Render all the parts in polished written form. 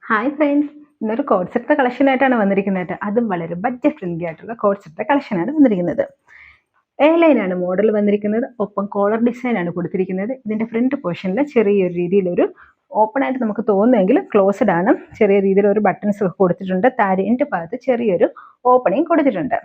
Hi friends, ഇന്നൊരു code set collection ആയിട്ടാണ് വന്നിരിക്കുന്നത്. അതും വളരെ ബഡ്ജറ്റ് ഫ്രണ്ട്ലി ആയിട്ടുള്ള കോഡ് സെറ്റ് കളക്ഷനാണ് വന്നിരിക്കുന്നത്. എ ലൈനാണ് മോഡൽ വന്നിരിക്കുന്നത്. ഒപ്പം കോളർ ഡിസൈൻ ആണ് കൊടുത്തിരിക്കുന്നത്. ഇതിന്റെ ഫ്രണ്ട് പോർഷനിൽ ചെറിയൊരു രീതിയിലൊരു ഓപ്പൺ ആയിട്ട് നമുക്ക് തോന്നുമെങ്കിൽ ക്ലോസ്ഡ് ആണ്. ചെറിയ രീതിയിൽ ഒരു ബട്ടൺസ് കൊടുത്തിട്ടുണ്ട്. താഴെ എൻ്റെ ഭാഗത്ത് ചെറിയൊരു ഓപ്പണിങ് കൊടുത്തിട്ടുണ്ട്.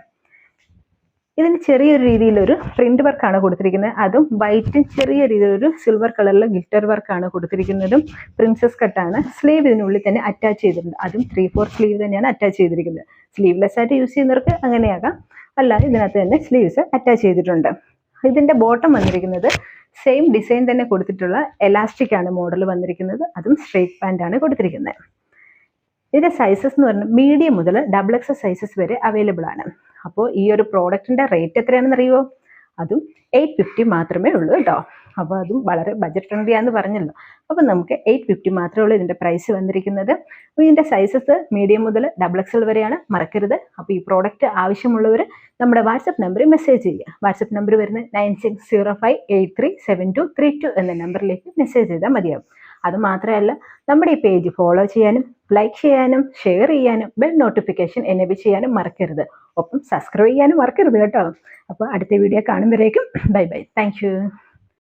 ഇതിന് ചെറിയൊരു രീതിയിലൊരു പ്രിന്റ് വർക്കാണ് കൊടുത്തിരിക്കുന്നത്. അതും വൈറ്റും ചെറിയ രീതിയിലൊരു സിൽവർ കളറിലെ ഗിൽറ്റർ വർക്കാണ് കൊടുത്തിരിക്കുന്നതും. പ്രിൻസസ് കട്ടാണ്. സ്ലീവ് ഇതിനുള്ളിൽ തന്നെ അറ്റാച്ച് ചെയ്തിട്ടുണ്ട്. അതും 3/4 സ്ലീവ് തന്നെയാണ് അറ്റാച്ച് ചെയ്തിരിക്കുന്നത്. സ്ലീവ്ലെസ് ആയിട്ട് യൂസ് ചെയ്യുന്നവർക്ക് അങ്ങനെയാകാം, അല്ലാതെ ഇതിനകത്ത് തന്നെ സ്ലീവ്സ് അറ്റാച്ച് ചെയ്തിട്ടുണ്ട്. ഇതിന്റെ ബോട്ടം വന്നിരിക്കുന്നത് സെയിം ഡിസൈൻ തന്നെ കൊടുത്തിട്ടുള്ള എലാസ്റ്റിക് ആണ് മോഡൽ വന്നിരിക്കുന്നത്. അതും സ്ട്രേറ്റ് പാൻ്റ് ആണ് കൊടുത്തിരിക്കുന്നത്. ഇതിന്റെ സൈസസ് എന്ന് പറഞ്ഞാൽ മീഡിയം മുതൽ XXL സൈസസ് വരെ അവൈലബിൾ ആണ്. അപ്പോൾ ഈ ഒരു പ്രോഡക്റ്റിന്റെ റേറ്റ് എത്രയാണെന്ന് അറിയുമോ? അതും 850 മാത്രമേ ഉള്ളൂ കേട്ടോ. അപ്പോൾ അതും വളരെ ബഡ്ജറ്റ് ഫ്രണ്ട്ലി ആണെന്ന് പറഞ്ഞല്ലോ. അപ്പോൾ നമുക്ക് 850 മാത്രമേ ഉള്ളൂ ഇതിന്റെ പ്രൈസ് വന്നിരിക്കുന്നത്. അപ്പോൾ ഇതിന്റെ സൈസസ് മീഡിയം മുതൽ XXL വരെയാണ്, മറക്കരുത്. അപ്പോൾ ഈ പ്രോഡക്റ്റ് ആവശ്യമുള്ളവർ നമ്മുടെ വാട്സപ്പ് നമ്പറിൽ മെസ്സേജ് ചെയ്യുക. വാട്സപ്പ് നമ്പർ വരുന്നത് 9605837232 എന്ന നമ്പറിലേക്ക് മെസ്സേജ് ചെയ്താൽ മതിയാവും. അത് മാത്രമല്ല, നമ്മുടെ ഈ പേജ് ഫോളോ ചെയ്യാനും ലൈക്ക് ചെയ്യാനും ഷെയർ ചെയ്യാനും ബെൽ നോട്ടിഫിക്കേഷൻ എനേബിൾ ചെയ്യാനും മറക്കരുത്. ഒപ്പം സബ്സ്ക്രൈബ് ചെയ്യാനും മറക്കരുത് കേട്ടോ. അപ്പോൾ അടുത്ത വീഡിയോ കാണുമ്പോഴേക്കും ബൈ ബൈ. Thank U.